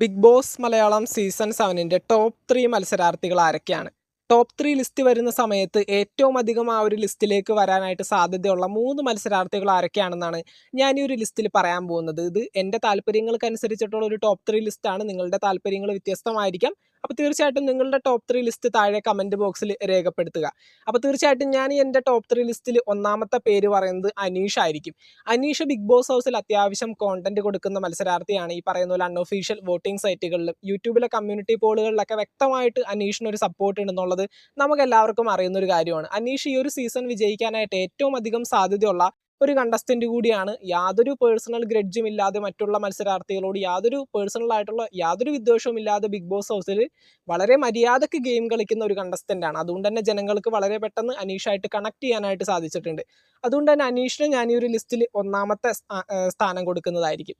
Big Boss Malayalam season 7-ന്റെ top 3 മത്സരാർത്ഥികൾ ആരൊക്കെയാണ്? ടോപ്പ് 3 ലിസ്റ്റ് വരുന്ന സമയത്ത് ഏറ്റവും അധികം ആ ഒരു ലിസ്റ്റിലേക്ക് വരാനായിട്ട് സാധ്യതയുള്ള 3 മത്സരാർത്ഥികൾ ആരൊക്കെയാണെന്നാണ് ഞാൻ ഈ ഒരു ലിസ്റ്റിൽ പറയാൻ പോകുന്നത്. ഇത് എൻ്റെ താല്പര്യങ്ങൾക്കനുസരിച്ചിട്ടുള്ള ഒരു ടോപ്പ് 3 ലിസ്റ്റാണ്. നിങ്ങളുടെ താല്പര്യങ്ങൾ വ്യത്യസ്തമായിരിക്കാം. അപ്പോൾ തീർച്ചയായിട്ടും നിങ്ങളുടെ ടോപ്പ് 3 ലിസ്റ്റ് താഴെ കമൻറ്റ് ബോക്സിൽ രേഖപ്പെടുത്തുക. അപ്പോൾ തീർച്ചയായിട്ടും ഞാൻ എൻ്റെ ടോപ്പ് 3 ലിസ്റ്റിൽ ഒന്നാമത്തെ പേര് പറയുന്നത് അനീഷ് ആയിരിക്കും. അനീഷ് ബിഗ് ബോസ് ഹൗസിൽ അത്യാവശ്യം കോണ്ടന്റ് കൊടുക്കുന്ന മത്സരാർത്ഥിയാണ്. ഈ പറയുന്ന പോലെ അൺഒഫീഷ്യൽ വോട്ടിംഗ് സൈറ്റുകളിലും യൂട്യൂബിലെ കമ്മ്യൂണിറ്റി പോളുകളിലൊക്കെ വ്യക്തമായിട്ട് അനീഷിന് ഒരു സപ്പോർട്ട് ഉണ്ടെന്നുള്ളത് നമുക്ക് എല്ലാവർക്കും അറിയുന്ന ഒരു കാര്യമാണ്. അനീഷ് ഈ ഒരു സീസൺ വിജയിക്കാനായിട്ട് ഏറ്റവും അധികം സാധ്യതയുള്ള ഒരു കണ്ടസ്റ്റന്റ് കൂടിയാണ്. യാതൊരു പേഴ്സണൽ ഗ്രഡ്ജും ഇല്ലാതെ മറ്റുള്ള മത്സരാർത്ഥികളോട് യാതൊരു പേഴ്സണൽ ആയിട്ടുള്ള യാതൊരു വിദ്വേഷവും ഇല്ലാതെ ബിഗ് ബോസ് ഹൗസിൽ വളരെ മര്യാദക്ക് ഗെയിം കളിക്കുന്ന ഒരു കണ്ടസ്റ്റന്റ് ആണ്. അതുകൊണ്ട് തന്നെ ജനങ്ങൾക്ക് വളരെ പെട്ടെന്ന് അനീഷായിട്ട് കണക്ട് ചെയ്യാനായിട്ട് സാധിച്ചിട്ടുണ്ട്. അതുകൊണ്ട് തന്നെ അനീഷിന് ഞാൻ ഈ ഒരു ലിസ്റ്റിൽ ഒന്നാമത്തെ സ്ഥാനം കൊടുക്കുന്നതായിരിക്കും.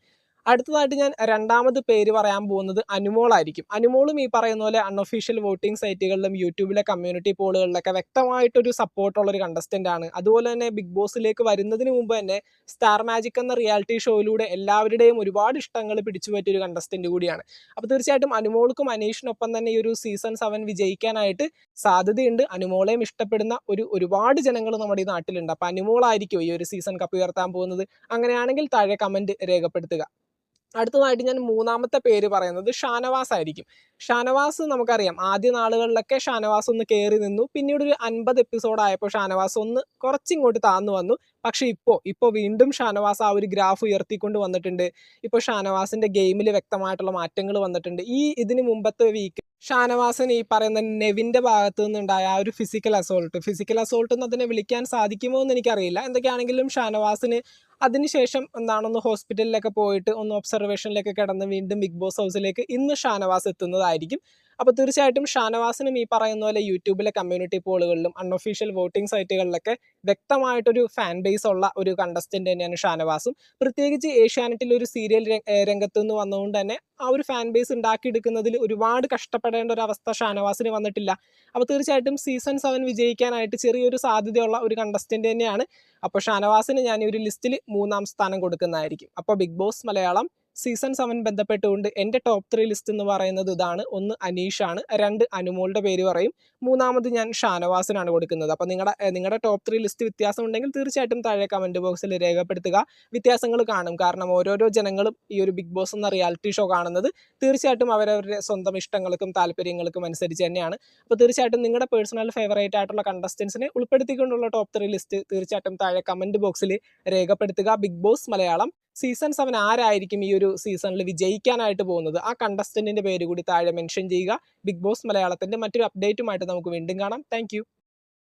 അടുത്തതായിട്ട് ഞാൻ രണ്ടാമത് പേര് പറയാൻ പോകുന്നത് അനുമോളായിരിക്കും. അനുമോളും ഈ പറയുന്ന പോലെ അൺഒഫീഷ്യൽ വോട്ടിംഗ് സൈറ്റുകളിലും യൂട്യൂബിലെ കമ്മ്യൂണിറ്റി പോളുകളിലൊക്കെ വ്യക്തമായിട്ടൊരു സപ്പോർട്ടുള്ള ഒരു കണ്ടസ്റ്റന്റ് ആണ്. അതുപോലെ തന്നെ ബിഗ് ബോസിലേക്ക് വരുന്നതിന് മുമ്പ് തന്നെ സ്റ്റാർ മാജിക് എന്ന റിയാലിറ്റി ഷോയിലൂടെ എല്ലാവരുടെയും ഒരുപാട് ഇഷ്ടങ്ങൾ പിടിച്ചു പറ്റിയ ഒരു കണ്ടസ്റ്റന്റ് കൂടിയാണ്. അപ്പോൾ തീർച്ചയായിട്ടും അനുമോൾക്കും അനീഷിനൊപ്പം തന്നെ ഈ ഒരു സീസൺ 7 വിജയിക്കാനായിട്ട് സാധ്യതയുണ്ട്. അനുമോളെയും ഇഷ്ടപ്പെടുന്ന ഒരുപാട് ജനങ്ങൾ നമ്മുടെ ഈ നാട്ടിലുണ്ട്. അപ്പോൾ അനുമോളായിരിക്കും ഈ ഒരു സീസൺ കപ്പ് ഉയർത്താൻ പോകുന്നത്? അങ്ങനെയാണെങ്കിൽ താഴെ കമന്റ് രേഖപ്പെടുത്തുക. അടുത്തതായിട്ട് ഞാൻ മൂന്നാമത്തെ പേര് പറയുന്നത് ഷാനവാസ് ആയിരിക്കും. ഷാനവാസ് നമുക്കറിയാം, ആദ്യ നാളുകളിലൊക്കെ ഷാനവാസ് ഒന്ന് കയറി നിന്നു. പിന്നീട് ഒരു 50 എപ്പിസോഡ് ആയപ്പോൾ ഷാനവാസ് ഒന്ന് കുറച്ചിങ്ങോട്ട് താന്നു വന്നു. പക്ഷെ ഇപ്പോൾ വീണ്ടും ഷാനവാസ് ആ ഒരു ഗ്രാഫ് ഉയർത്തിക്കൊണ്ട് വന്നിട്ടുണ്ട്. ഇപ്പോൾ ഷാനവാസിന്റെ ഗെയിമിൽ വ്യക്തമായിട്ടുള്ള മാറ്റങ്ങൾ വന്നിട്ടുണ്ട്. ഇതിന് മുമ്പത്തെ വീക്ക് ഷാനവാസിന് ഈ പറയുന്ന നെവിന്റെ ഭാഗത്തു നിന്നുണ്ടായ ആ ഒരു ഫിസിക്കൽ അസോൾട്ട് എന്ന് അതിനെ വിളിക്കാൻ സാധിക്കുമോ എന്ന് എനിക്കറിയില്ല. എന്തൊക്കെയാണെങ്കിലും ഷാനവാസിന് അതിനുശേഷം എന്താണെന്ന് ഹോസ്പിറ്റലിലൊക്കെ പോയിട്ട് ഒന്ന് ഒബ്സർവേഷനിലൊക്കെ കിടന്ന് വീണ്ടും ബിഗ് ബോസ് ഹൗസിലേക്ക് ഇന്ന് ഷാനവാസ് എത്തുന്നതായിരിക്കും. അപ്പോൾ തീർച്ചയായിട്ടും ഷാനവാസിനും ഈ പറയുന്ന പോലെ യൂട്യൂബിലെ കമ്മ്യൂണിറ്റി പോളുകളിലും അൺഒഫീഷ്യൽ വോട്ടിംഗ് സൈറ്റുകളിലൊക്കെ വ്യക്തമായിട്ടൊരു ഫാൻ ബേസ് ഉള്ള ഒരു കണ്ടസ്റ്റന്റ് തന്നെയാണ് ഷാനവാസും. പ്രത്യേകിച്ച് ഏഷ്യാനെറ്റിൽ ഒരു സീരിയൽ രംഗത്ത് നിന്ന് വന്നുകൊണ്ട് തന്നെ ആ ഒരു ഫാൻ ബേസ് ഉണ്ടാക്കിയെടുക്കുന്നതിൽ ഒരുപാട് കഷ്ടപ്പെടേണ്ട ഒരു അവസ്ഥ ഷാനവാസിന് വന്നിട്ടില്ല. അപ്പോൾ തീർച്ചയായിട്ടും സീസൺ 7 വിജയിക്കാനായിട്ട് ചെറിയൊരു സാധ്യതയുള്ള ഒരു കണ്ടസ്റ്റന്റ് തന്നെയാണ്. അപ്പോൾ ഷാനവാസിന് ഞാൻ ഈ ഒരു ലിസ്റ്റിൽ മൂന്നാം സ്ഥാനം കൊടുക്കുന്നതായിരിക്കും. അപ്പോൾ ബിഗ് ബോസ് മലയാളം സീസൺ 7 ബന്ധപ്പെട്ടുകൊണ്ട് എൻ്റെ ടോപ്പ് 3 ലിസ്റ്റ് എന്ന് പറയുന്നത് ഇതാണ്. 1 അനീഷാണ്, 2 അനുമോളുടെ പേര് പറയും, മൂന്നാമത് ഞാൻ ഷാനവാസിനാണ് കൊടുക്കുന്നത്. അപ്പോൾ നിങ്ങളുടെ ടോപ്പ് 3 ലിസ്റ്റ് വ്യത്യാസം ഉണ്ടെങ്കിൽ തീർച്ചയായിട്ടും താഴെ കമൻറ്റ് ബോക്സിൽ രേഖപ്പെടുത്തുക. വ്യത്യാസങ്ങൾ കാണും, കാരണം ഓരോരോ ജനങ്ങളും ഈ ഒരു ബിഗ് ബോസ് എന്ന റിയാലിറ്റി ഷോ കാണുന്നത് തീർച്ചയായിട്ടും അവരവരുടെ സ്വന്തം ഇഷ്ടങ്ങൾക്കും താല്പര്യങ്ങൾക്കും അനുസരിച്ച് തന്നെയാണ്. അപ്പോൾ തീർച്ചയായിട്ടും നിങ്ങളുടെ പേഴ്സണൽ ഫേവറേറ്റ് ആയിട്ടുള്ള കണ്ടസ്റ്റൻസിനെ ഉൾപ്പെടുത്തിക്കൊണ്ടുള്ള ടോപ്പ് 3 ലിസ്റ്റ് തീർച്ചയായിട്ടും താഴെ കമൻറ്റ് ബോക്സിൽ രേഖപ്പെടുത്തുക. ബിഗ് ബോസ് മലയാളം സീസൺ 7 ആരായിരിക്കും ഈ ഒരു സീസണിൽ വിജയിക്കാനായിട്ട് പോകുന്നത്, ആ കണ്ടസ്റ്റന്റിന്റെ പേര് കൂടി താഴെ മെൻഷൻ ചെയ്യുക. ബിഗ് ബോസ് മലയാളത്തിന്റെ മറ്റൊരു അപ്ഡേറ്റുമായിട്ട് നമുക്ക് വീണ്ടും കാണാം. താങ്ക്